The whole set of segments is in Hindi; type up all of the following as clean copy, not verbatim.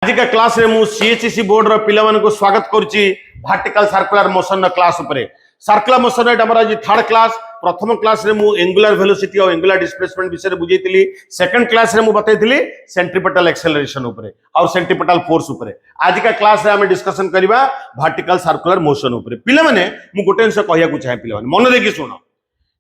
आज का क्लास रे मु सीएचसी बोर्ड रो पिला मन को स्वागत करूची वर्टिकल सर्कुलर मोशन क्लास ऊपर सर्कुलर मोशन एटा हमर आज थर्ड क्लास प्रथम क्लास रे मु एंगुलर वेलोसिटी और एंगुलर डिस्प्लेसमेंट विषय बुझेइतिली सेकंड क्लास रे मु बतैतिली सेंट्रीपिटल एक्सेलरेशन ऊपर और सेंट्रीपिटल फोर्स ऊपर आज का क्लास रे हम डिस्कशन करबा वर्टिकल सर्कुलर मोशन ऊपर पिला माने मु गोटे अंश कहया को चाहे पिला माने मन देखि सुनो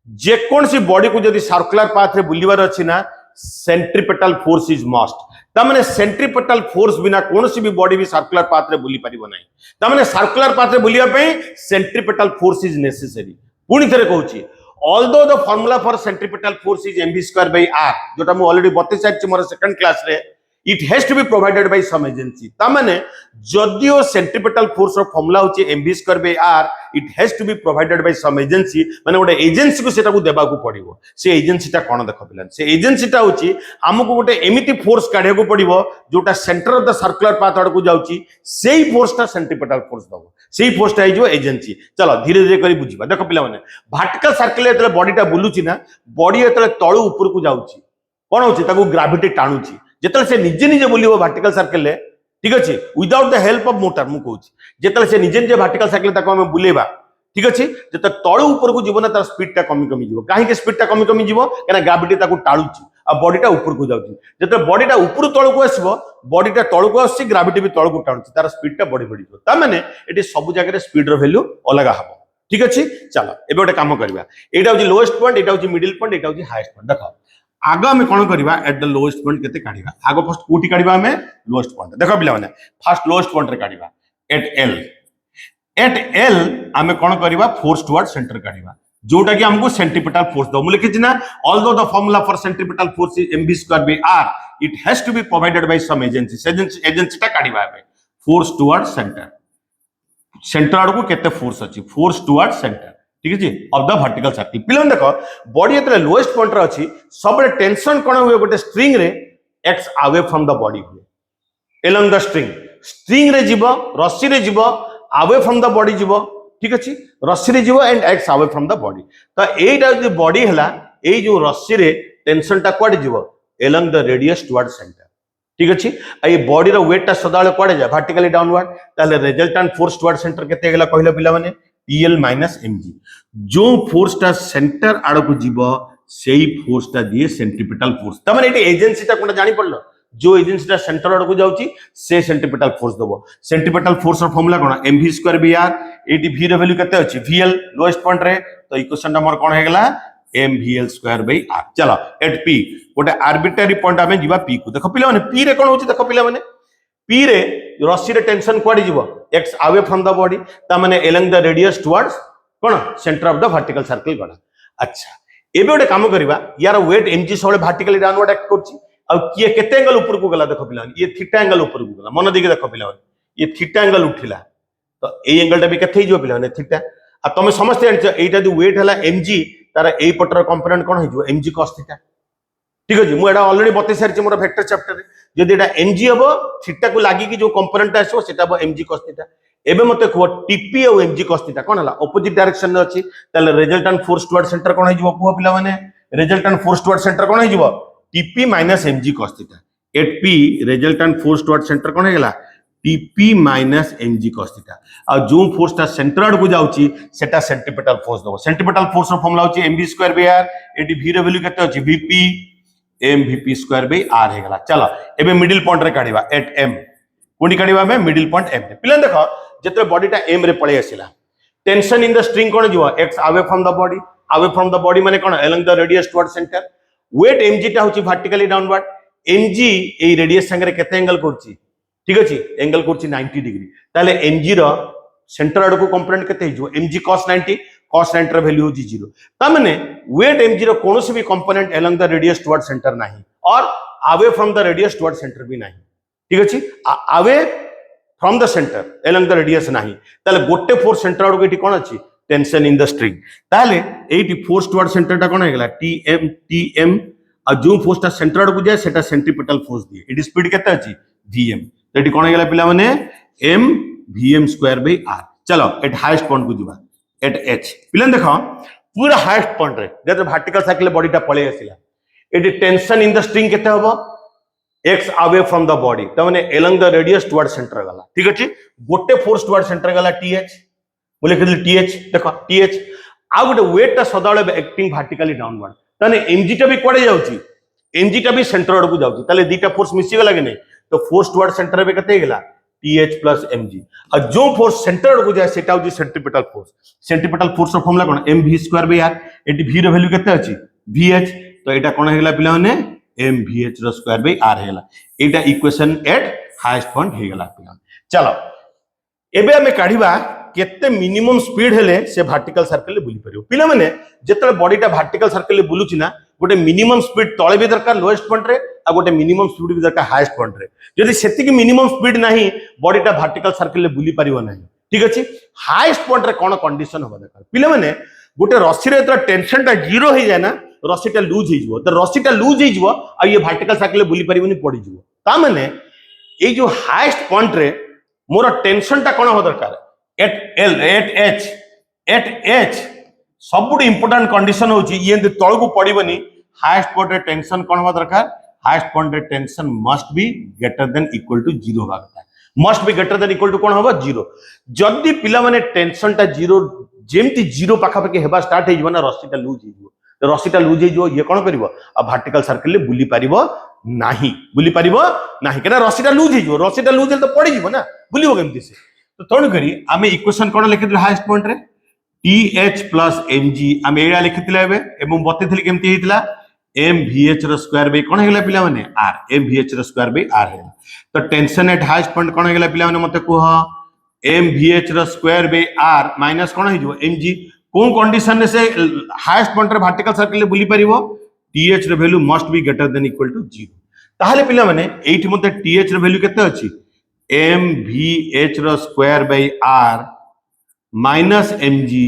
जे कोन सी बॉडी को जदी सर्कुलर पाथ रे बुलिवार अछि ना सेंट्रीपिटल फोर्स इज मस्ट तमने सेंट्रीपिटल फोर्स बिना कौन सी भी बॉडी भी सर्कुलर पाथ रे बुली परिबो नाही तमने सर्कुलर पाथ रे बुलिया पे सेंट्रीपिटल फोर्स इज नेसेसरी पुनी थरे कहूची although the formula for centripetal force is mv² by r जोटा मु ऑलरेडी बते साइड मोर सेकंड क्लास रे it has to be provided by some agency तमने जदियो सेंट्रीपिटल फोर्स रो फार्मूला होची mv² by r it has to be provided by some agency माने गोटे एजेंसी को सेटा को देबा को पड़िबो से एजेंसीटा कोन देखो पिलन से एजेंसीटा होची हमकु गोटे एमिति फोर्स काढे को पड़िबो जोटा centre of the circular path आड़ को जाउची सेही फोर्सटा सेंट्रीपिटल फोर्स दबो सेही फोर्सटा आइ जो एजेंसी चलो धीरे धीरे करी बुझिबा देखो पिला माने वर्टिकल सर्कुलर एतले बॉडीटा बुलुची ना बॉडी एतले तळु ऊपर को जाउची कोन होची ताको ग्रेविटी टाणुची जेतले से निजे निजे बुलिबो वर्टिकल सर्कल ले ठीक अछि without the help of motor मु कहूची जेतले से निजे निजे वर्टिकल सर्कल ताको हम बुलेबा ठीक अछि जेत तळु ऊपर को जीवना तार स्पीड ता कमी कमी जीवो काहे के स्पीड ता कमी कमी जीवो केना ग्रेविटी ताको टाळुची आ बॉडीटा ऊपर को जाउची जेत बॉडीटा ऊपर तळु को आसीबो बॉडीटा तळु को आसी ग्रेविटी भी तळु को टाळुची तार स्पीड ता बढ़ी बढ़ी ता माने एटी सब जगह रे स्पीड रो वैल्यू अलग हबो ठीक अछि चलो एबे गोटे काम करबा एटा होची लोएस्ट पॉइंट एटा होची मिडिल पॉइंट एटा होची हाईएस्ट पॉइंट देखो आग आम कौन करवा एट द लोएस्ट पॉइंट केते काढिबा आगो फर्स्ट कोठी काढिबा हमें लोएस्ट पॉइंट देखो पिला माने फर्स्ट लोएस्ट पॉइंट रे काढिबा एट एल आमे कौन करवा फोर्स टुवर्ड सेंटर काढिबा जोटा कि हमको सेंट्रीपिटल फोर्स दो मु लिखि ना although the formula for centripetal force is mv² by r it has to be provided by some agency एजेंसीटा काढिबा हमें फोर्स टुवर्ड सेंटर आड़ को केते फोर्स अछि फोर्स टुवर्ड सेंटर ठीक है ऑफ द वर्टिकल सर्कल पिलन देखो बॉडी एतले लोएस्ट पॉइंट रे अछि सब टेंशन कोन हुए गोटे स्ट्रिंग रे x away from the body हुए एलोंग द स्ट्रिंग रे जीवो रस्सी रे जीवो अवे फ्रॉम द बॉडी जीवो ठीक अछि रस्सी रे जीवो and x away from the body तो एटा जो बॉडी हला ए जो रस्सी रे टेंशन ता कोड जीवो along the radius toward centre ठीक अछि ए बॉडी रो वेट ता सदाळे कोड जा वर्टिकली डाउनवर्ड ताले रिजल्टेंट फोर्स टुवर्ड सेंटर केते गेला कहले पिला माने PL माइनस mg जो फोर्स टा सेंटर आड़ को जीवो सेही फोर्स टा दिए सेंट्रीपिटल फोर्स तमने एटी एजेंसी टा कोन जानि पड़लो जो एजेंसी टा सेंटर आड़ को जाउची से सेंट्रीपिटल फोर्स दबो सेंट्रीपिटल फोर्स रो फार्मूला कोन mv² by r एटी v रो वैल्यू केते अछि vl लोएस्ट पॉइंट रे तो इक्वेशन नंबर कोन हे गेला mvl² by r चलो एट p गोटे आर्बिट्ररी पॉइंट आमे जीवा p को देखो पिला माने p रे कोन होची देखो पिला माने p रे रस्सी रे टेंशन कोडी जीवो x away from the body ता माने एलोंग द रेडियस टुवर्ड्स कोन centre of the vertical circle गडा अच्छा एबे गोटे काम करबा यार वेट mg सोले वर्टिकली डाउनवर्ड एक्ट करची आ किए केते एंगल ऊपर को गला देखो पिला ये थीटा एंगल ऊपर को गला मन देखि देखो पिला ये थीटा एंगल उठिला तो ए एंगल टा भी केते हिजो पिला ने थीटा आ तमे समस्त जानछ एटा जो वेट हला mg तार ए पटर कंपोनेंट कोन हिजो mg cos थीटा ठीक अछि मु एटा ऑलरेडी बते सारछि मोर वेक्टर चैप्टर रे जदि एटा mg हबो थीटा को लागि कि जो कंपोनेंट आसो सेटा हबो mg cos थीटा एबे मते को टीपी और mg cos थीटा कोन हला ऑपोजिट डायरेक्शन रे अछि ताले रिजल्टेंट फोर्स टुवर्ड सेंटर कोन हिजो को पिला माने रिजल्टेंट फोर्स टुवर्ड सेंटर कोन हिजो TP minus mg cos theta at p resultant force toward centre कोन हेला TP minus mg cos theta आ जो फोर्स ता सेंटर आड़ को जाउची सेटा सेंट्रीपिटल फोर्स दबो सेंट्रीपिटल फोर्स रो फार्मूला होची mv² by r एटी v रो वैल्यू केते अछि vp mvp² by r हे गला चलो एबे मिडिल पॉइंट रे काढिबा एट m कोनी काढिबा में मिडिल पॉइंट m रे पिलन देखो जते बॉडीटा m रे पळे आसिला टेंशन इन द स्ट्रिंग कोन जीवो x away from the body माने कोन along the radius toward centre weight mg टा होची वर्टिकली डाउनवर्ड mg ए रेडियस संगे केते एंगल करची ठीक अछि एंगल करची 90 डिग्री ताले mg रो सेंटर आड़ को कंपोनेंट केते हिजो mg cos 90 रो वैल्यू होची 0 ता माने वेट mg रो कोनोसी भी component along the radius toward centre नाही और away from the radius toward centre भी नाही ठीक अछि away from the centre along the radius नाही ताले गोटे फोर्स सेंटर आड़ को एठी कोन अछि टेंशन इन द स्ट्रिंग ताले एठी फोर्स टुवर्ड सेंटर टा कोन हेगला tm आ जो फोर्स टा सेंटर आड़ को जाय सेटा सेंट्रीपिटल फोर्स दिए एठी स्पीड केते अछि vm तो एठी कोन हेगला पिला माने m vm² by r चलो एट हाईएस्ट पॉइंट को दिबा एट h पिलन देखो पूरा हाईएस्ट पॉइंट रे जते वर्टिकल सर्कल बॉडी टा पळे आसिला एठी टेंशन इन द स्ट्रिंग केते हबो x away from the body त माने along the radius toward center गला ठीक अछि गोटे फोर्स टुवर्ड सेंटर गला th मु लिखि th देखो th आ गोटे वेट ता सदाळे एक्टिंग वर्टिकली डाउनवर्ड तने mg टा भी कोडे जाउची mg टा भी सेंटर आड़ को जाउची तले दीटा फोर्स मिसी गला कि नहीं तो फोर्स टुवर्ड सेंटर पे कते गेला th प्लस mg और जो फोर्स सेंटर आड़ को जाय सेटा होची सेंट्रीपिटल फोर्स रो फॉर्मूला कोन mv²r एटी v रो वैल्यू कते अछि vh तो एटा कोन हेला पिला माने mvh row square by r हेला एटा इक्वेशन एट हाईएस्ट पॉइंट हे गेला पिला चलो एबे हमें काढिबा केते मिनिमम स्पीड हेले से वर्टिकल सर्कल ले बुली परियो पिला माने जेतले बॉडीटा वर्टिकल सर्कल ले बुलुची ना गोटे मिनिमम स्पीड तळे भी दरकार लोएस्ट पॉइंट रे आ गोटे मिनिमम स्पीड भी दरकार हाईएस्ट पॉइंट रे जदि सेति की मिनिमम स्पीड नाही बॉडीटा वर्टिकल सर्कल ले बुली परियो नाही ठीक अछि हाईएस्ट पॉइंट रे कोन कंडीशन होबा दरकार पिला माने गोटे रस्सी रे त टेंशन ता जीरो हे जाय ना रस्सीटा लूज हे जिवो त रस्सीटा लूज हे जिवो आ ये वर्टिकल सर्कल ले बुली परिबोनी पड़ी जिवो ता माने ए जो हाईएस्ट पॉइंट रे मोर टेंशन ता कोन हो दरकार एट एच सबुठ इंपोर्टेंट कंडीशन होची ये तळ को पड़िबनी हाईएस्ट पॉइंट रे टेंशन कोन हो दरकार हाईएस्ट पॉइंट रे tension must be greater than equal to 0 होबा କଥା must be greater than equal to कोन होबा 0 जदी पिला माने टेंशन टा 0 जेमती 0 पाखा पाखी हेबा स्टार्ट हे जिवो ना रस्सीटा लूज हे जिवो तो रस्सीटा लूज हे जिवो ये कोन करिवो आ वर्टिकल सर्कल ले बुली पारिबो नाही केना रस्सीटा लूज हे जिवो रस्सीटा लूज हे तो पड़ी जिवो ना बुलिबो केमती से तो तण करी आमे इक्वेशन कोन लिखितले हाईएस्ट पॉइंट रे th प्लस mg आमे एडा लिखितले एबे एवं बतेथिले केमती हेतिला mvh रो स्क्वायर बाय कोन हेला पिला माने r mvh row square by r हेला तो टेंशन एट हाईएस्ट पॉइंट कोन हेला पिला माने मते कोह mvh row square by r minus कोन हे जो mg कोन कंडीशन से हाईएस्ट पॉइंट रे वर्टिकल सर्कल ले बुली परिबो th row value must be greater than equal to 0 ताहाले पिला माने एठी मते th रो वैल्यू केते अछि mvh row square by r minus mg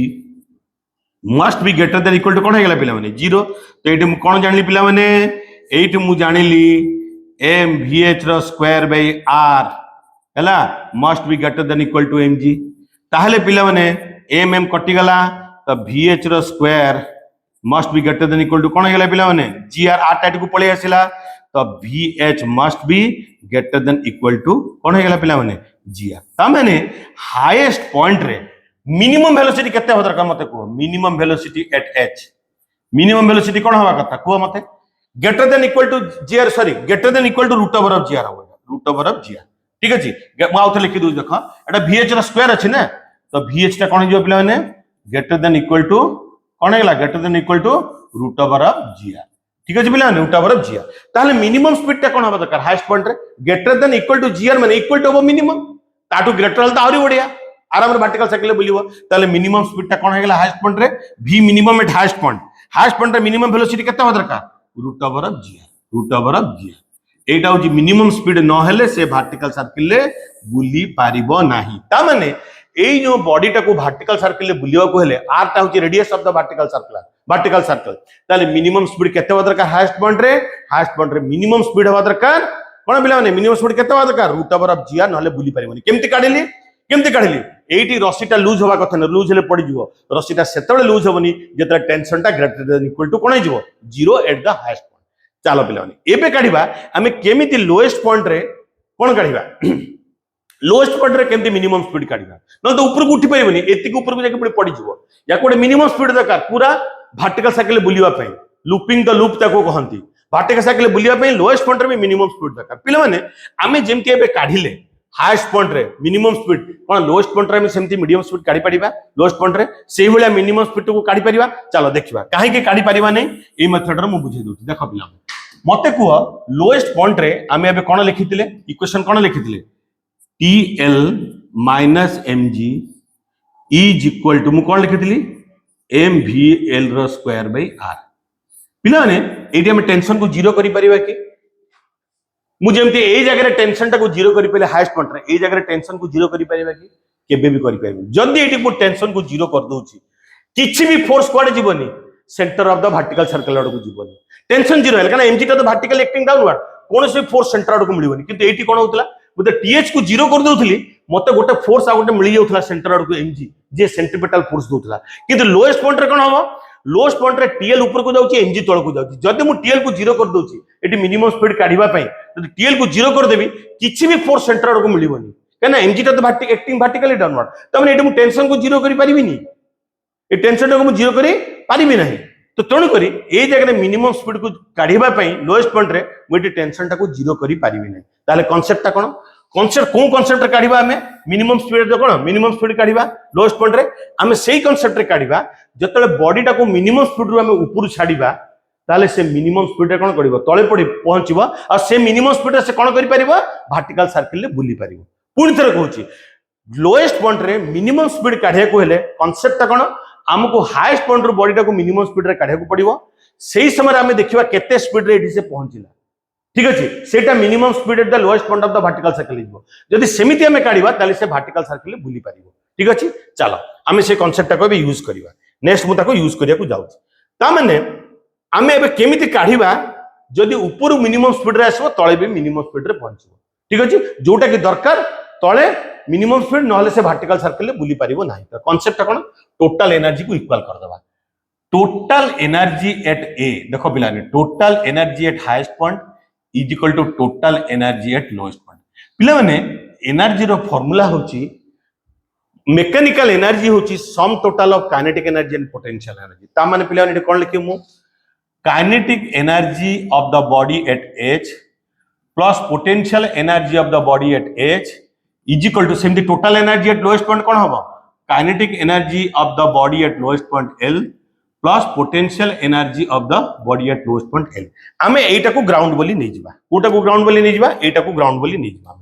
must be greater than equal to कोन हेगला पिला माने 0 तो एठी मु कोन जानली पिला माने एठी मु जानिली mvh row square by r हैला must be greater than equal to mg ताहाले पिला माने mm कटि गला तो vh रो square must be greater than equal to कोन हेगला पिला माने gr r टाइट को पळे आसिला तो vh must be greater than equal to कोन हेगला पिला माने gr ता माने हाईएस्ट पॉइंट रे मिनिमम वेलोसिटी केते हो दरकार मते को minimum velocity at h minimum velocity कोन होबा कथा को मते greater than equal to gr sorry greater than equal to root over of gr होबा रूट ओवर ऑफ gr ठीक अछि म आउथे लिखि दउ देखो एटा vh रो स्क्वायर अछि ना तो vh ता कोन जो पिला माने ग्रेटर देन इक्वल टू कोन हेला greater than equal to root over of gr ठीक अछि पिला रूट ओवर ऑफ gr ताले मिनिमम स्पीड ता कोन होबा दरकार हाईएस्ट पॉइंट रे greater than equal to gr माने इक्वल टू मिनिमम ताटू ग्रेटर हल ता आउरी बढ़िया आराम रे वर्टिकल सर्कल ले बुलिबो ताले मिनिमम स्पीड ता कोन हेगला हाईएस्ट पॉइंट रे v minimum eight highest point रे मिनिमम वेलोसिटी केते हो दरकार रूट ओवर ऑफ gr एटा होची मिनिमम स्पीड न हेले से वर्टिकल सर्कल ले बुली पारिबो नाही ता माने एई जो बॉडी टा को वर्टिकल सर्कल ले बुलियो को हेले r ता होची radius of the vertical circle ताले मिनिमम स्पीड केते हो दरकार हाईएस्ट पॉइंट रे मिनिमम स्पीड हो दरकार कोन बिला माने मिनिमम स्पीड केते हो दरकार रूट ओवर ऑफ gr नहले बुली पारिबोनी केमती काढिली एटी रस्सीटा लूज होबा कथा न लूज हेले पड़ी जिवो रस्सीटा सेतबे लूज होबनी जेतरा टेंशन टा ग्रेटर देन इक्वल टू कोन जिवो 0 एट द हाईएस्ट पॉइंट चलो पिला माने एबे काढिबा हमें केमिति लोएस्ट पॉइंट रे कोन काढिबा लोएस्ट पॉइंट रे केमती मिनिमम स्पीड काढिबा न तो ऊपर को उठी परिबनी एतिक ऊपर को जाके पड़ी जिवो या कोडे मिनिमम स्पीड दरकार पूरा वर्टिकल सर्कल बुलिवा पई लूपिंग द लूप ताको कहंती वर्टिकल सर्कल बुलिवा पई लोएस्ट पॉइंट रे मिनिमम स्पीड दरकार पिला माने हमें जेमती एबे काढिले हाईएस्ट पॉइंट रे मिनिमम स्पीड कोन लोएस्ट पॉइंट रे हम सेमती मीडियम स्पीड काढी परिबा लोएस्ट पॉइंट रे सेही भलिया मिनिमम स्पीड को काढी परिबा चलो देखिबा काहे के काढी परिबा नै ए मेथड रे मु बुझे दोछि देखो पिला मते को लोएस्ट पॉइंट रे हमें एबे कोन लिखितिले इक्वेशन कोन लिखितिले TL minus mg is equal to मु कोन लिखितिली mvl रो स्क्वायर बाय r पिला ने एटी हम टेंशन को जीरो करि परिबा कि मु जेमते ए जगह रे टेंशन टा को जीरो करि पले हाईएस्ट पॉइंट रे ए जगह रे टेंशन को जीरो करि परिबा कि केबे भी करि परिबा जदी एटी को टेंशन को जीरो कर दोछि किछि भी फोर्स कोडे जीवनी centre of the vertical circle आड़ को जीवनी टेंशन जीरो है कारण mg टा तो वर्टिकल एक्टिंग डाउनवर्ड कोन से फोर्स सेंटर आड़ को मिलिबनी किंतु एटी कोन होतला मते th को जीरो कर दोथली मते गोटे फोर्स आ गोटे मिलि जाउथला सेंटर आड़ को mg जे सेंट्रीपिटल फोर्स दोथला किंतु लोएस्ट पॉइंट रे कोन होबो लोएस्ट पॉइंट रे टीएल ऊपर को जाउची एमजी तळ को जाउची जदि मु टीएल को जीरो कर दोची एटी मिनिमम स्पीड काढिबा पई जदि टीएल को जीरो कर देबी किछि भी फोर्स सेंटर को मिलिबोनी केना एमजी ता तो एक्टिंग वर्टिकली डाउनवर्ड त माने एटी मु टेंशन को जीरो करि परिबिनी ए टेंशन को मु जीरो करि परिबि नाही तो तेणु करी ए जगह मिनिमम स्पीड को काढिबा पई लोएस्ट पॉइंट रे मु एटी टेंशन टा को जीरो करि परिबि नाही ताले कांसेप्ट ता कोन कांसेप्ट को कांसेप्ट रे काढिबा हमें मिनिमम स्पीड रे कोन मिनिमम स्पीड काढिबा लोएस्ट पॉइंट रे हमें सेही कांसेप्ट रे काढिबा जतले बॉडी टा को मिनिमम स्पीड रो हमें ऊपर छाडिबा ताले से मिनिमम स्पीड रे कोन करिवो तळे पडी पहुंचीबो आ से मिनिमम स्पीड रे से कोन करि परिबो वर्टिकल सर्किल रे बुली परिबो पुनी थरे कहूची लोएस्ट पॉइंट रे मिनिमम स्पीड काढे को हेले कांसेप्ट ता कोन हमको हाईएस्ट पॉइंट रो बॉडी टा को मिनिमम स्पीड रे काढे को पड़िबो सेही समय हमें देखिबा केते स्पीड रे एठी से पहुंचिला ठीक अछि सेटा minimum speed at the lowest point of the vertical circle हिजबो जदि सेमिति हमें काढिबा ताले से वर्टिकल सर्किल बुली परिबो ठीक अछि चलो हमें से कांसेप्ट को भी यूज करिबा नेक्स्ट मु ताको यूज करिया को जाउछ ता माने हमें एबे केमिति काढिबा जदि ऊपर मिनिमम स्पीड रे आसबो तळे भी मिनिमम स्पीड रे पहुंचबो ठीक अछि जोटा कि दरकार तळे मिनिमम स्पीड नहले से वर्टिकल सर्किल रे बुली परिबो नाही त कांसेप्ट कोन टोटल एनर्जी को इक्वल कर दबा टोटल एनर्जी एट ए देखो पिलाने total energy at highest point is equal to total energy at lowest point पिला माने एनर्जी रो फार्मूला होची मेकानिकल एनर्जी होची sum total of kinetic energy and potential energy ता माने पिला माने कोन लिखि मु kinetic energy of the body at H plus potential energy of the body at H is equal to same total energy at lowest point कोन हबो kinetic energy of the body at lowest point L plus potential energy of the body at lowest point L हमें एटा को ग्राउंड बोली नै जिबा कोटा को ग्राउंड बोली नै जिबा एटा को ग्राउंड बोली नै जिबा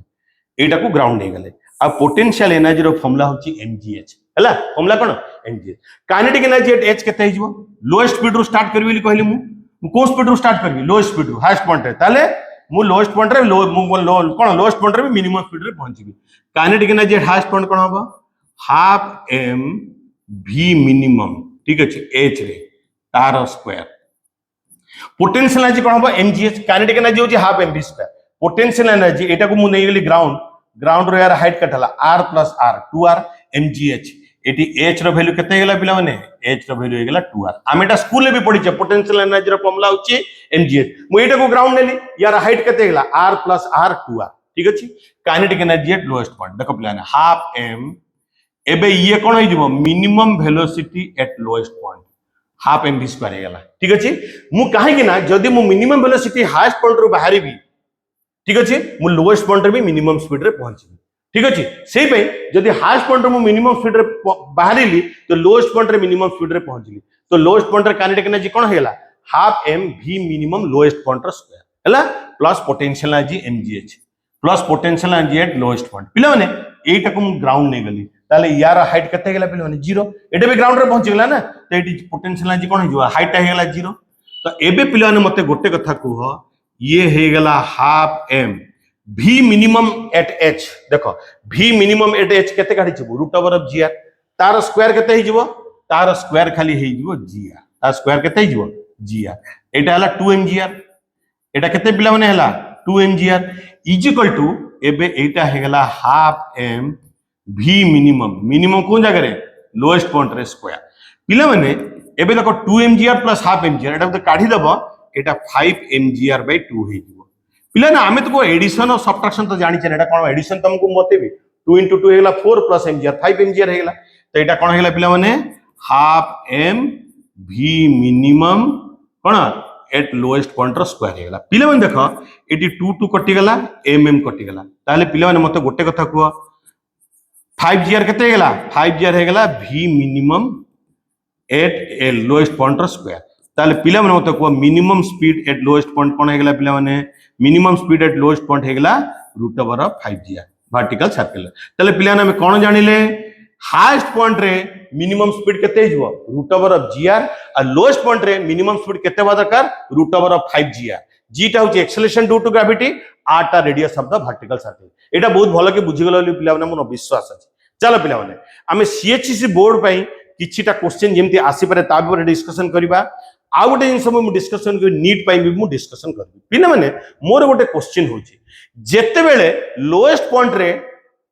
एटा को ग्राउंड नै गले आ पोटेंशियल एनर्जी रो फार्मूला होची mgh हला फार्मूला कोन mgh kinetic energy at h केते हिजबो लोएस्ट स्पीड रो स्टार्ट करबी कहली मु को स्पीड रो स्टार्ट करबी लोएस्ट स्पीड रो हाईएस्ट पॉइंट रे ताले मु लोएस्ट पॉइंट रे कोन लोएस्ट पॉइंट रे मिनिमम स्पीड रे पहुंचबी kinetic energy at highest point कोन हबो हाफ m v मिनिमम ठीक अछि h रे तार स्क्वायर पोटेंशियल एनर्जी कोन हबो mgh काइनेटिक एनर्जी होची half mv square potential energy एटा को मु नै गेली ग्राउंड रो यार हाइट कटला r plus r 2r mgh eighty h रो वैल्यू केते गेला पिला माने h रो वैल्यू हे गेला 2r हम एटा स्कूल ले भी पढी छ पोटेंशियल एनर्जी रो फार्मूला होची mgh मु एटा को ग्राउंड लेली यार हाइट केते गेला r प्लस r 2r ठीक अछि kinetic energy at lowest point देखो पिला ने हाफ m एबे ये कोन होई दिबो minimum velocity at lowest point half mv square हे गेला ठीक अछि मु काहे कि ना जदी मु मिनिमम वेलोसिटी हाईएस्ट पॉइंट रो बाहरिबी ठीक अछि मु लोएस्ट पॉइंट रे भी मिनिमम स्पीड रे पहुंचबी ठीक अछि सेही पे जदी हाईएस्ट पॉइंट रे मु मिनिमम स्पीड रे बाहरिली तो लोएस्ट पॉइंट रे मिनिमम स्पीड रे पहुंचली तो लोएस्ट पॉइंट रे काइनेटिक एनर्जी कोन हेला half m v minimum lowest point रो स्क्वायर हला plus potential energy mgh plus potential energy at lowest point पिला माने एटा को मु ग्राउंड नै गली ताले यार हाइट केते गेला पिला माने 0 एटा भी ग्राउंड रे पहुंच गेला ना तो एटी पोटेंशियल एनर्जी कोन हिजो हाइट हे गेला 0 तो एबे पिला माने मते गोटे कथा कुह ये हे गेला half m v minimum at h देखो v मिनिमम एट h केते काढी छबो रूट ओवर ऑफ gr तार स्क्वायर केते हिजबो तार स्क्वायर खाली हिजबो gr तार स्क्वायर केते हिजबो gr एटा हला 2mgr एटा केते पिला माने हला 2mgr इज इक्वल टू एबे एटा हे गेला half m v minimum minimum कोन जगह रे लोएस्ट पॉइंट रे स्क्वायर पिला माने एबे देखो 2mgr प्लस हाफ mgr एटा तो काढी दबो एटा 5mgr/2 हे जिवो पिला ना हमें तो एडिशन और सब्ट्रैक्शन तो जानि छन एटा कोन एडिशन तुमको बतेबी 2 * 2 हे गेला 4 प्लस mgr 5mgr हे गेला तो एटा कोन हे गेला पिला माने हाफ m v मिनिमम कोन एट लोएस्ट पॉइंट रो स्क्वायर हे गेला पिला माने देखो एटी 2 2 कटि गेला mm कटि गेला ताले पिला माने मते गोटे कथा कुआ 5gr केते गेला 5gr हे गेला v मिनिमम एट ए लोएस्ट पॉइंट रो स्क्वायर ताले पिला माने मते को minimum speed at lowest point कोन हे गेला पिला माने minimum speed at lowest point हे गेला root over of 5gr vertical circle ताले पिला ने हम कोन जानिले हाईएस्ट पॉइंट रे मिनिमम स्पीड केते हिजबो रूट ओवर ऑफ gr आ लोएस्ट पॉइंट रे मिनिमम स्पीड केते बा दरकार root over of 5gr g टा होची acceleration due to gravity r टा radius of the vertical circle एटा बहुत भलो के बुझि गेलो पिला माने मोर विश्वास अछि चलो पिला माने हमें CHC बोर्ड पई किछिटा क्वेश्चन जेमति आसी पारे ता पर डिस्कशन करबा आ गोटे जिन सब मु डिस्कशन कर नीट पई भी मु डिस्कशन करबी पिला माने मोर गोटे क्वेश्चन होची जेते बेले लोएस्ट पॉइंट रे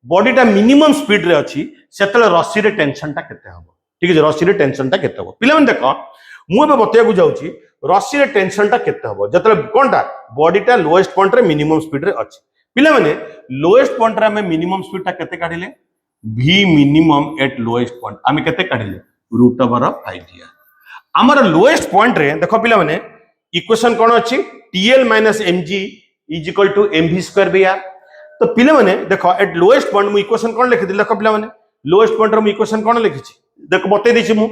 बॉडीटा मिनिमम स्पीड रे अछि सेतले रस्सी रे टेंशन टा केते हबो ठीक है रस्सी रे टेंशन टा केते हबो पिला माने देखो मुझे बतैया जाऊँगी रस्सी रे टेंशन टा केते हबो जतले कोनटा बॉडीटा लोएस्ट पॉइंट रे मिनिमम स्पीड रे अछि पिला माने लोएस्ट पॉइंट रे हमें मिनिमम स्पीड टा केते काढिले v minimum eight lowest point हमें केते काढिले रूट ओवर ऑफ 5 हमर लोएस्ट पॉइंट रे देखो पिला माने इक्वेशन कोन अछि tl minus mg is equal to mv square by r तो पिला माने देखो एट लोएस्ट पॉइंट मु इक्वेशन कोन लिखि दिल देखो पिला माने लोएस्ट पॉइंट रे मु इक्वेशन कोन लिखि छी देखो बते दिछि मु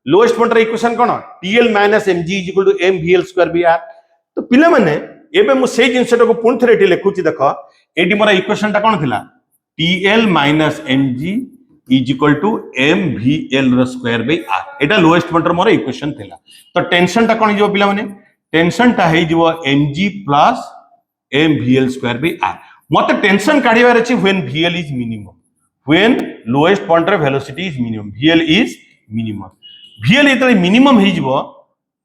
लोएस्ट पॉइंट रे इक्वेशन कोन tl minus mg is equal to mvl square by r तो पिला माने एबे मु सेही जिंसटा को पुन थरे एटी लिखुची देखो एटी मोरा इक्वेशन टा कोन थिला tl minus mg is equal to mvl रो स्क्वायर बाय r एटा लोएस्ट पॉइंट रे मोरा इक्वेशन थिला तो टेंशन टा कोन हिजो पिला माने टेंशन टा हे जिवो mg plus mvl square by r मते टेंशन काढिबार अछि when vl is minimum when lowest point रे velocity is minimum vl is minimum vl इतले मिनिमम हे जिवो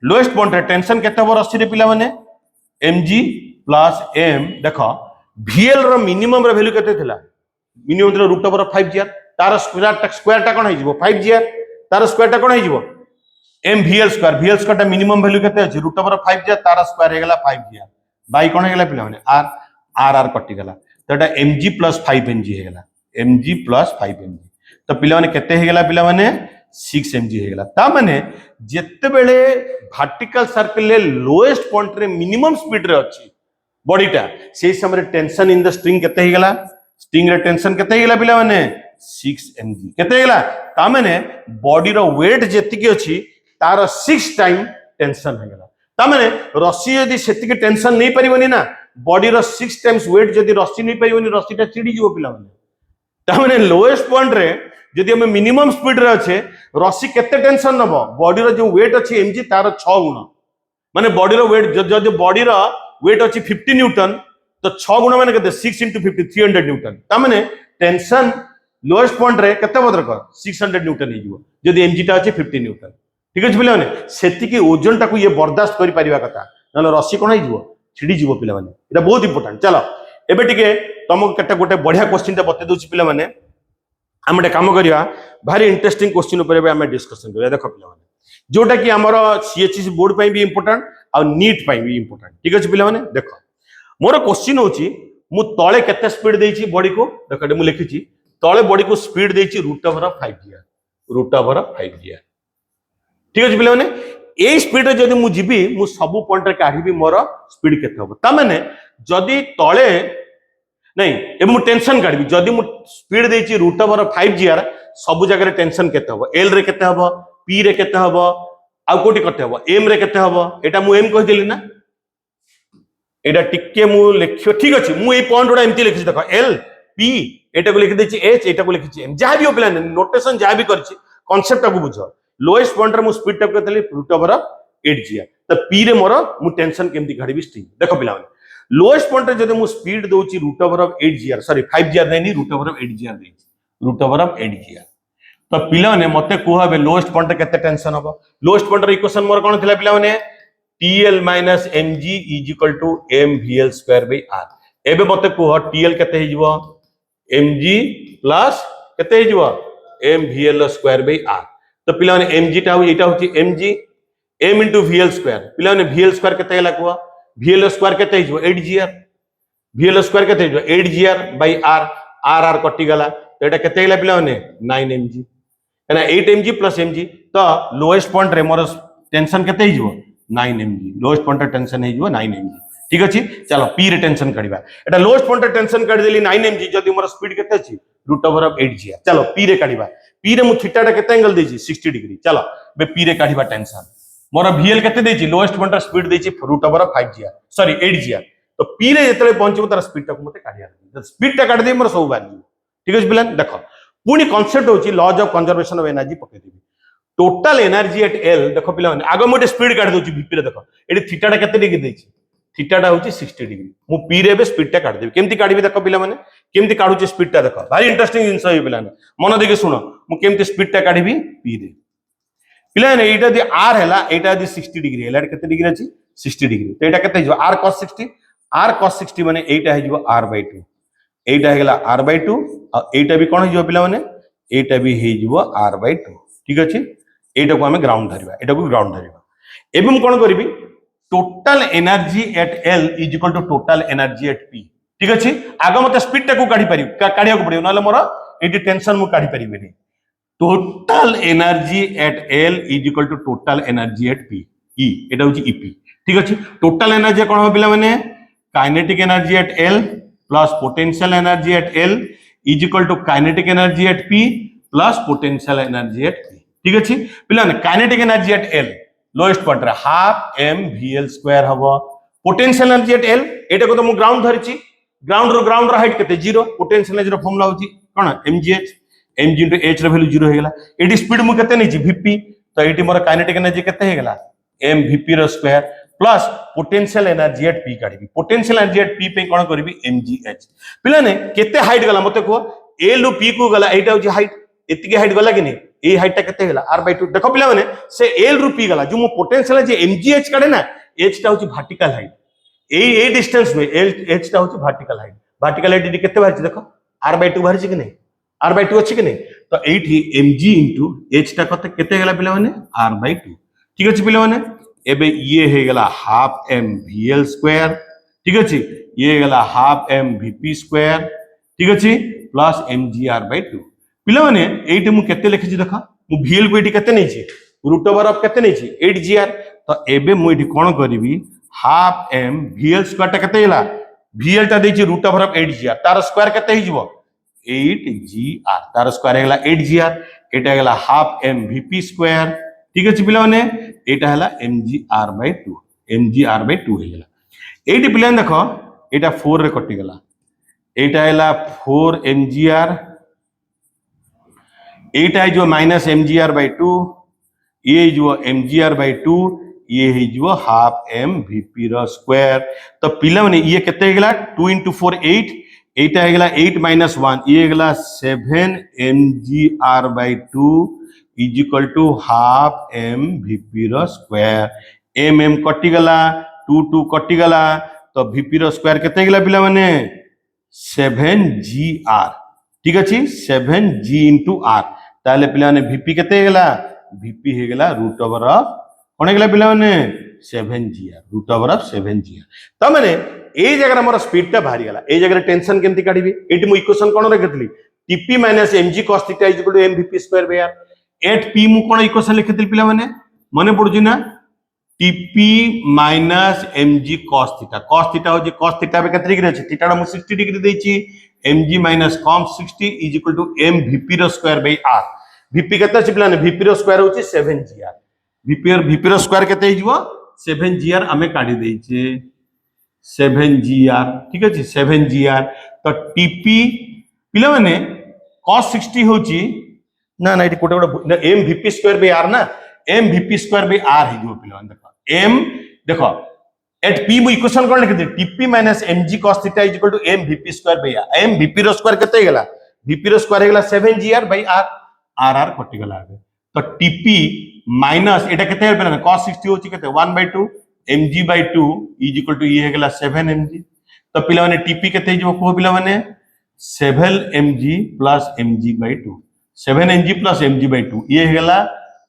लोएस्ट पॉइंट रे टेंशन केते बर अछि रे पिला माने mg प्लस m देखो vl रो मिनिमम रो वैल्यू केते थिला मिनिमम रो रूट ओवर 5gr तार स्क्वायर टा कोन हे जिवो 5gr तार स्क्वायर टा कोन हे जिवो mvl स्क्वायर टा मिनिमम वैल्यू केते अछि रूट ओवर 5gr तार स्क्वायर हे गेला 5gr बाई कोन हे गेला पिला माने r कटि गेला तो एटा mg प्लस 5mg हे गेला mg प्लस 5mg तो पिला माने केते हे गेला पिला माने 6mg हे गेला ता माने जेते बेले वर्टिकल सर्कल ले लोएस्ट पॉइंट रे मिनिमम स्पीड रे अछि बॉडीटा सेही समय टेंशन इन द स्ट्रिंग केते हे गेला स्ट्रिंग रे टेंशन केते हे गेला पिला माने 6mg केते हे गेला ता माने बॉडी रो वेट जेति की अछि तार 6 टाइम टेंशन हे गेला ता माने रस्सी यदि सेति की टेंशन नै परिबनी ना बॉडी रो 6 टाइम्स वेट जदि रस्सी नै परिबनी रस्सीटा चिड़ी जीवो पिला माने ता माने लोएस्ट पॉइंट रे जदि हम मिनिमम स्पीड रे अच्छे रस्सी केते टेंशन नबो बॉडी रो जो वेट अछि mg तार 6 गुण माने बॉडी रो वेट जदि बॉडी रो वेट अछि 50 न्यूटन तो 6 गुण माने केते 6 * 50 300 न्यूटन ता माने टेंशन लोएस्ट पॉइंट रे केते बदर कर 600 न्यूटन हे जिवो जदि mg टा अछि 50 न्यूटन ठीक अछि पिला माने सेति की ओजन टा को ये बर्दाश्त करि परिबा कथा नले रस्सी कोन हे जिवो छिड़ी जिवो पिला माने एटा बहुत इंपोर्टेंट चलो एबे टिके तुमको केते गोटे बढ़िया क्वेश्चन टा बते दोछि पिला माने हम एक काम करिया भारी इंटरेस्टिंग क्वेश्चन ऊपर हम डिस्कशन करिया देखो पिला माने जोटा कि हमर सीएचसी बोर्ड पई भी इंपोर्टेंट आ नीट पई भी इंपोर्टेंट ठीक अछि पिला माने देखो मोर क्वेश्चन होछि मु तळे केते स्पीड देछि बॉडी को देखो मु लिखिछि तळे बॉडी को स्पीड देछि रूट ओवर 5gr ठीक अछि पिला माने ए स्पीड रे जदि मु जिबी मु सब पॉइंट रे काढिबी मोर स्पीड केते होबो ता माने जदि तळे नहीं ए मु टेंशन काढबी जदि मु स्पीड देछि रूट ओवर 5gr सब जगह रे टेंशन केते होबो l रे केते होबो p रे केते होबो आ कोटी केते होबो m रे केते होबो एटा मु m कहि देली ना एटा टिके मु लिखियो ठीक अछि मु ए पॉइंट ओडा एमती लिखि देखो l p एटा को लिखि देछि h एटा को लिखि m जहा भी हो प्लान नोटेशन जहा भी करछि कांसेप्ट को बुझो लोएस्ट पॉइंट रे मु स्पीड टा केते रूट ओवर 8gr तो p रे मोर मु टेंशन केमती काढबी स्ट्रिंग देखो पिला माने लोएस्ट पॉइंट रे जदि मु स्पीड दोछि root over of 8gr sorry 5gr नहीं रूट ओवर ऑफ 8gr देछि रूट ओवर ऑफ 8gr तो पिला ने मते कोहाबे लोएस्ट पॉइंट रे केते टेंशन हबो लोएस्ट पॉइंट रे इक्वेशन मोर कोन थिला पिला माने tl minus mg is equal to mvl square by r एबे मते कोह tl केते हे जिवो mg प्लस केते हे जिवो mvl स्क्वायर बाय r तो पिला ने mg टा एटा होची mg m * vl स्क्वायर पिला ने vl स्क्वायर केते हला कोह vl स्क्वायर केते हिजो 8gr vl स्क्वायर केते हिजो 8gr बाय r r कटि गला तो एटा केते हला पिला ने 9mg एना 8mg प्लस mg तो लोएस्ट पॉइंट रे मोर टेंशन केते हिजो 9mg लोएस्ट पॉइंट रे टेंशन हिजो 9mg ठीक अछि चलो p रे टेंशन काढिबा एटा लोएस्ट पॉइंट रे टेंशन काढि देली 9mg जदि मोर स्पीड केते अछि रूट ओवर ऑफ 8gr चलो p रे काढिबा p रे मु थीटा टा केते एंगल देछि 60 डिग्री चलो बे p रे काढिबा टेंशन मोर vl केते देछि लोएस्ट पॉइंट स्पीड देछि root over of 5gr sorry 8gr तो p रे जेतले पहुंचबो तार स्पीड टा को मते काढिया स्पीड टा काढि दे मोर सब वैल्यू ठीक अछि बिलन देखो पुनी कांसेप्ट होछि laws of conservation of energy पके देबी टोटल एनर्जी एट l देखो पिला माने आगो मोटे स्पीड काढि दोछि vp रे देखो एडी थीटा टा केते डिग्री देछि थीटा टा होछि 60 डिग्री मु p रे बे स्पीड टा काढि देबी केमति काढिबी देखो पिला माने केमति काढुछि स्पीड टा देखो भारी इंटरेस्टिंग जिंस होई पिला मन देखि सुनो मु केमति स्पीड टा काढिबी p रे पिला ने एटा दि r हैला एटा दि 60 डिग्री हैला केते डिग्री अछि 60 डिग्री तो एटा केते हिजो r cos 60 माने एटा हिजो r/2 एटा हेगला r/2 आ एटा भी कोन हिजो पिला माने एटा भी हिजो r/2 ठीक अछि एटा को हमें ग्राउंड धरिबा एटा को ग्राउंड धरिबा एवं कौन करी total energy at L is equal to total energy at P ठीक अच्छे आग मत स्पीड टाक काढ़ी पड़ो ना मोर ये टेंशन मुझे काढ़ी पारि total energy at L is equal to total energy at P एटा हूँ ईपी ठीक अच्छे टोटाल एनर्जी कौन हम पे kinetic energy at L plus potential energy at L is equal to kinetic energy at P plus potential energy at P ठीक अच्छे पे kinetic energy at L lowest point रे half M V L square हम पोटेंशियल एनर्जी एट एल एटा को तो मु ग्राउंड धरिची ग्राउंड रो हाइट केते जीरो पोटेंशियल एनर्जी रो फॉर्मूला होची कोन mgh mg into h रो वैल्यू जीरो हो गेला एटी स्पीड मु केते नहीं छी vp तो एटी मोर काइनेटिक एनर्जी केते हो गेला m vp रो square plus potential energy at p काढबी पोटेंशियल एनर्जी एट p पे कोन करबी mgh पिला ने केते हाइट गला मते को a लु p को गला एटा होची हाइट एतिके हाइट गला कि नहीं ए हाइट टा केते गेला r/2 देखो पिला माने से l रु p गला जो मु पोटेंशियल जे mgh काढे ना h टा होची वर्टिकल हाइट ए डिस्टेंस में h टा होची वर्टिकल हाइट केते बाहर देखो r/2 बाहर कि नहीं r/2 अछि कि नहीं तो एठी mg * h टा केते गेला पिला माने r/2 ठीक अछि पिला माने एबे ये हे गेला हाफ m vl स्क्वायर ठीक अछि ये गेला हाफ m vp स्क्वायर ठीक अछि प्लस mgr/2 पिला माने एठी मु केते लिखि छी देखो मु vl को एठी केते नै छी √ऑफ केते नै छी 8gr तो एबे मु एठी कोन करबी हाफ m vl स्क्वायर टा केते गेला vl टा देछि √ऑफ 8gr तार स्क्वायर केते हि जिवो 8gr तार स्क्वायर हेला 8gr एटा गेला हाफ m vp स्क्वायर ठीक अछि पिला माने एटा हला mgr/2 mgr/2 हे गेला एटी पिला देखो एटा 4 रे कटि गेला एटा हला 4 mgr एटा जो माइनस mgr/2 ये जो mgr/2 ये है जो हाफ m vp रो स्क्वायर तो पिला माने ये केते गेला 2 * 4 8 एटा गेला 8 - 1 ये गेला 7 mgr/2 is equal to half m vp रो स्क्वायर m कटि गला 2 कटि गला तो vp रो स्क्वायर केते गेला पिला माने 7gr ठीक अछि 7g * r ताले पिला माने vp केते गेला vp हे गेला √ऑफ कोन गेला पिला माने 7gr √7gr त माने ए जगह हमर स्पीड टा भारी गेला ए जगह टेंशन केमति काढिबी एटी मु इक्वेशन कोन रखितली tp - mg cos θ = m vp square by r at p मु कोन इक्वेशन लिखितली पिला माने पडुजी ना tp - mg cos θ हो जे cos θ बे केते डिग्री अछि θ मु 60 डिग्री देछि mg - cos 60 = m vp रो स्क्वायर बाय r vp केते अछि पिला ने vp रो स्क्वायर होछि 7gr vp रो स्क्वायर केते हि जिवो 7gr हमें काढी देछि 7gr ठीक अछि 7gr तो tp पिला माने cos 60 होछि ना ना एटी कोटे कोटे m vp square by r ना m vp square by r हि जिवो पिला देखो m देखो एट p मु इक्वेशन कोन लिखि दे tp - mg cos θ = m vp square by r m vp रो स्क्वायर केते गेला vp रो स्क्वायर गेला 7gr बाय r r कटि गेला तो tp माइनस एटा केते हेल पेना cos 60 होछि केते 1/2 mg/2 = ये हेगला 7 mg तो पिला माने tp केते जो को पिला माने 7 mg + mg/2 7 mg + mg/2 ये हेगला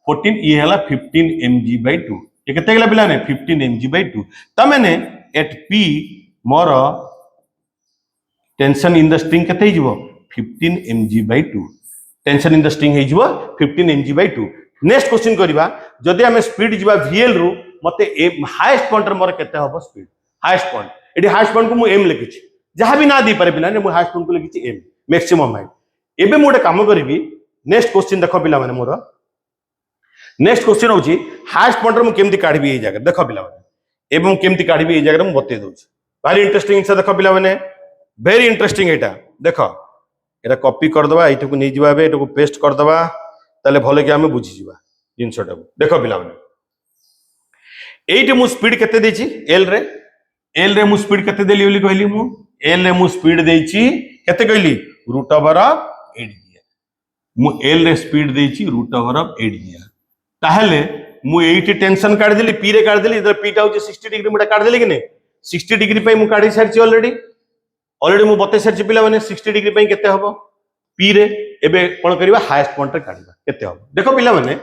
14 ये हेगला 15 mg/2 ये केते गेला पिला ने 15 mg/2 त माने एट p मोर टेंशन इन द स्ट्रिंग केते हिजबो 15 mg/2 tension in the string हिजबो 15 mg/2 नेक्स्ट क्वेश्चन करिबा जदि हमें स्पीड जिबा vl रु मते हाईएस्ट पॉइंट रे मोर केते हबो स्पीड हाईएस्ट पॉइंट एडी हाईएस्ट पॉइंट को मु m लिखिछि जहां भी ना दी पारे पिला ने मु हाईएस्ट पॉइंट को लिखिछि m मैक्सिमम हाइट एबे मु काम करिबी नेक्स्ट क्वेश्चन देखो पिला माने मोर नेक्स्ट क्वेश्चन होछि हाईएस्ट पॉइंट रे मु केमति काढबी ए जगह देखो पिला माने एवं केमति काढबी ए जगह मु बते दोछि भारी इंटरेस्टिंग से देखो पिला माने वेरी इंटरेस्टिंग एटा देखो एटा कॉपी कर दबा एटा को नै जिबा बे एटा को पेस्ट कर दबा ताले भले कि हमें बुझी जिबा जिनसटा देखो पिला माने एटी मु स्पीड केते देछि l रे मु स्पीड केते देली बोली कहली मु l रे मु स्पीड देछि केते कहली √8gr मु l रे स्पीड देछि √8gr ताहले मु एटी टेंशन काढ देली p रे काढ देली इधर p टा होछि 60 डिग्री मुटा काढ देली कि नै 60 डिग्री पई मु काढी सारछि ऑलरेडी मु बते सारछि पिला माने 60 डिग्री पई केते हबो p रे एबे कोन करबा हाईएस्ट पॉइंट रे काढिबा केते हबो देखो पिला माने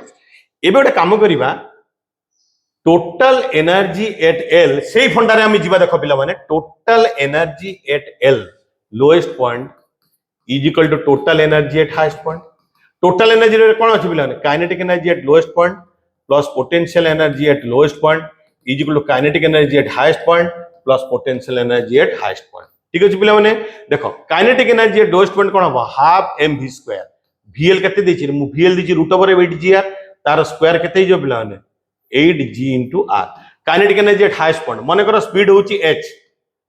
एबे ओटे काम करबा टोटल एनर्जी एट एल से फंडारे आम जीवा देख पिला माने total energy at L lowest point is equal to total energy at highest point total energy रे कोन अछि पिला माने kinetic energy at lowest point plus potential energy at lowest point is equal to kinetic energy at highest point plus potential energy at highest point ठीक अछि पिला माने देखो kinetic energy at lowest point कोन हो half M V square vl केते देछि मु vl दिछि रूट ओवर 8gr तार स्क्वायर केते जो पिला माने 8g into r kinetic energy at highest point माने करो स्पीड होची h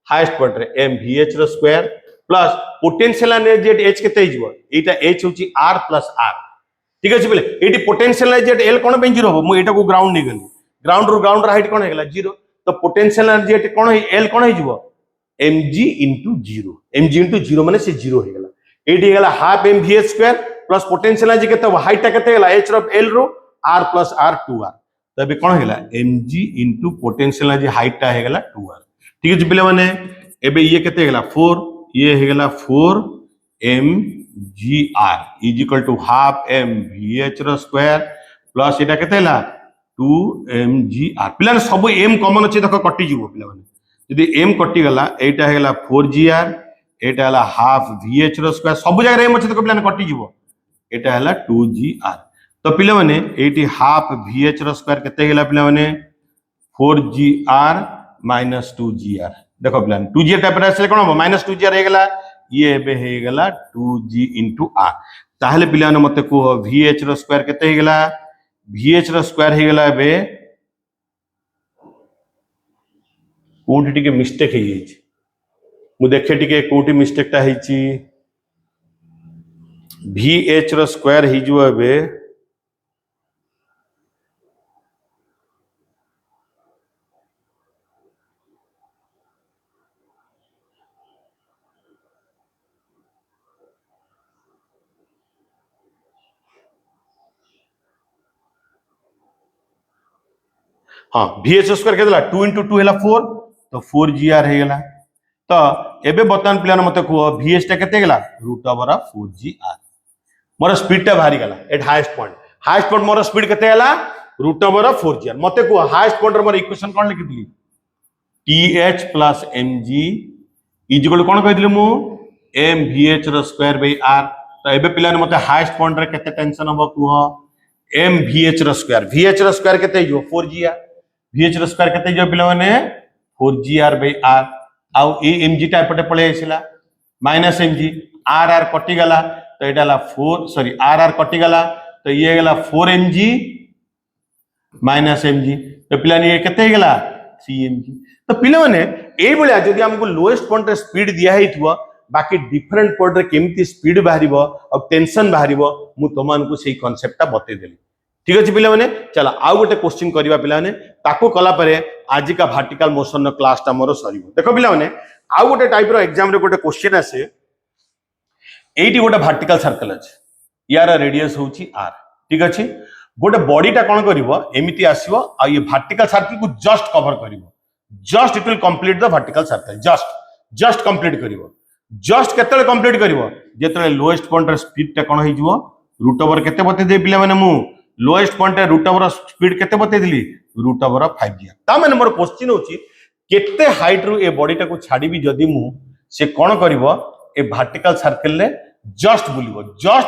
हाईएस्ट पॉइंट रे m vh रो square plus potential energy at h केते हिजबो एटा h होची r प्लस r ठीक अछि बोले eighty potential energy at l कोन पे 0 हो मु एटा को ग्राउंड नै गली ग्राउंड हाइट कोन हेगला 0 तो पोटेंशियल एनर्जी एट कोन l कोन हिजबो mg into 0 mg into 0 माने से 0 हेगला एटी हेगला half m vh square plus potential energy केते हाइट केते हेगला h रो l रो r प्लस r 2r तबे कोन हेला mg into potential energy height टा हेगला 2r ठीक अछि पिले माने एबे ये केते हेगला 4 ये हेगला 4 mgr is equal to half m vh रो स्क्वायर प्लस एटा केते हेला 2 mgr पिला सब m कॉमन अछि देखो कटि जीवो पिला माने यदि m कटि गला एटा हेगला 4gr एटा हला हाफ vh रो स्क्वायर सब जगह m अछि देखो पिला कटि जीवो एटा हला 2gr तो पिला माने एटी हाफ vh रो स्क्वायर केते गेला पिला माने 4gr माइनस 2gr देखो पिला 2gr टाइप रे आसे कोन हो माइनस 2gr हे गेला ये बे हे गेला 2g into r ताहले पिला ने मते को vh रो स्क्वायर केते हे गेला vh रो स्क्वायर हे गेला बे कोठी टिके मिस्टेक हे जाई मु देखे टिके कोठी मिस्टेक ता हेची vh रो स्क्वायर हे जो बे हाँ vh स्क्वायर के देला 2 into 2 हेला 4 तो 4gr हे गेला तो एबे बतन प्लान मते को vh टा केते गेला root over 4gr more speed टा बाहरी गेला eight highest point more speed केते गेला रूट ओवर 4gr मते को हाईएस्ट पॉइंट रे मोर इक्वेशन कोन लिखि दिली th plus mg is equal कोन कहि दिली मु m vh रो स्क्वायर बाय r तो एबे प्लान मते हाईएस्ट पॉइंट रे केते टेंशन होबो को m vh रो स्क्वायर केते जो 4gr vh रो स्क्वायर केते जो पिला माने 4gr by r आउ ए mg टा पटे पळे आइसिला माइनस mg r कटि गला तो एटाला 4 सॉरी r कटि गला तो ये गेला 4mg माइनस mg तो पिला ने केते गेला 3mg तो पिला माने ए बळिया जदि हमको लोएस्ट पॉइंट रे स्पीड दिया हेइथबो बाकी डिफरेंट पॉइंट रे केमती स्पीड बाहरिबो और टेंशन बाहरिबो मु तमान को सेही कांसेप्ट टा बते देली ठीक अछि पिला माने चला आउ गोटे क्वेश्चन करबा पिला माने ताको कला परे आज का वर्टिकल मोशन नो क्लास टा मोर सरीबो देखो पिला माने आउ गोटे टाइप रो एग्जाम रे गोटे क्वेश्चन आसे एटी गोटे वर्टिकल सर्कल अछि यार रेडियस होची r ठीक अछि गोटे बॉडी टा कोन करिवो एमिति आसीबो आ ये वर्टिकल सर्कल को जस्ट कवर करिवो just it will complete the vertical circle just complete करिवो जस्ट केतले कंप्लीट करिवो जेतले लोएस्ट पॉइंट रे स्पीड टा कोन होई जिवो रूट ओवर केते बते दे पिला माने मु लोएस्ट पॉइंट रे रूट ओवर स्पीड केते बते दिली रूट ओवर 5g ता माने मोर क्वेश्चन होची केते हाइट रु ए बॉडी टा को छाडी भी जदी मु से कोन करिवो ए वर्टिकल सर्कल ले जस्ट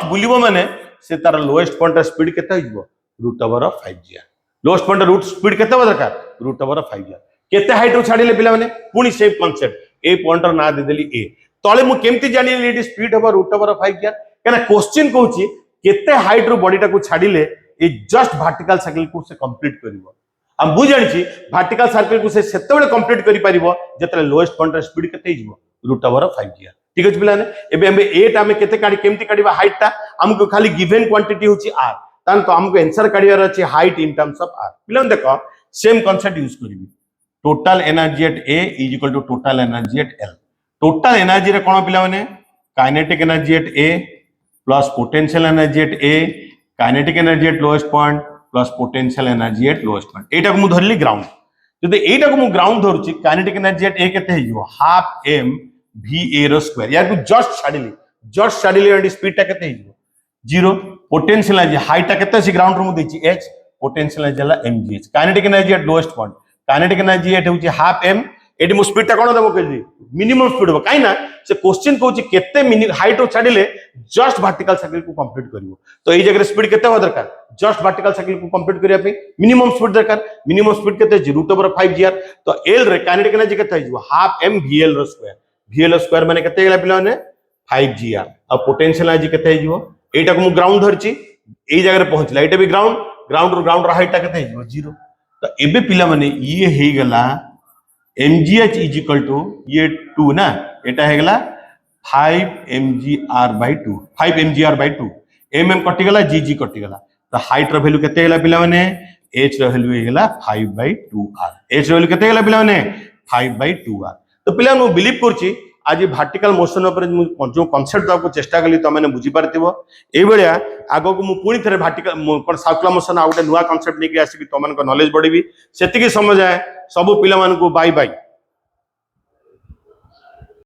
बुलिवो माने से तार लोएस्ट पॉइंट रे स्पीड केते होइबो root over 5g lowest point root speed केते हो दरकार रूट ओवर 5g केते हाइट रु छाडीले पिला माने पुनी सेम कांसेप्ट ए पॉइंट र ना दे देली ए तळे मु केमती जानिले इट स्पीड होबो रूट ओवर 5g केना क्वेश्चन कहूची केते हाइट रु बॉडी टा को छाडीले ए जस्ट वर्टिकल सर्कल को से कंप्लीट करिवो हम बु जानि छी वर्टिकल सर्कल को से सेतेबेले कंप्लीट करि परिवो जेतले लोएस्ट पॉइंट रे स्पीड केते हिजबो रूट ओवर 5g ठीक अछि पिलाने एबे हम ए टा में केते काडी केमती काडीबा हाइट ता हमको खाली गिवन क्वांटिटी होची r तान तो हमको आंसर काडीबार अछि height in terms of r पिलाने देखो सेम कांसेप्ट यूज करिवि total energy at a is equal to total energy at l total energy रे कोन पिलाने kinetic energy at a plus potential energy at a kinetic energy at lowest point plus potential energy at lowest point एटा को मु धरली ग्राउंड जदि एटा को मु ग्राउंड धरछि काइनेटिक एनर्जी एट a केते हिजो हाफ m va रो स्क्वायर या को जस्ट छाडिली एंड स्पीड टा केते हिजो 0 पोटेंशियल एनर्जी हाइट टा केते सी ग्राउंड रो मु देछि h पोटेंशियल एनर्जी हला mgh kinetic energy at lowest point kinetic energy eight होची हाफ m एटी मु स्पीड ता कोन देबो केजी मिनिमम स्पीड हो काई ना से क्वेश्चन कहूची केते हाइट रो छाडिले जस्ट वर्टिकल साइकिल को कंप्लीट करिवो तो एई जगह स्पीड केते हो दरकार जस्ट वर्टिकल साइकिल को कंप्लीट करिया पे मिनिमम स्पीड दरकार मिनिमम स्पीड केते √5gr तो l रे काइनेटिक एनर्जी केते हिजो हाफ m vl रो स्क्वायर माने केते गेला पिला ने 5gr अब पोटेंशियल एनर्जी केते हिजो एटा को मु ग्राउंड धरची एई जगह रे पहुंचला एटा भी ग्राउंड रो हाइट ता केते हिजो 0 तो एबे पिला माने ये हे गला mgh इज इक्वल टू ये 2 ना एटा हे गला 5mgr/2 5mgr/2 mm कटि गला gg कटि गला तो हाइट रो वैल्यू केते गला पिला माने h रो वैल्यू हे गला 5/2r h रो वैल्यू केते गला पिला माने 5/2r तो पिला नु बिलीव करची आज वर्टिकल मोशन ऊपर जो कांसेप्ट दाको चेष्टा कली त माने बुझी पारतिबो ए बेलिया आगो को मु पुणी थरे वर्टिकल कोन सर्कुलर मोशन आ गोटे नुवा कांसेप्ट नेकी आसी कि त मन को नॉलेज बढ़ीबी सेति की समझ आए सब पिला मान को बाय बाय।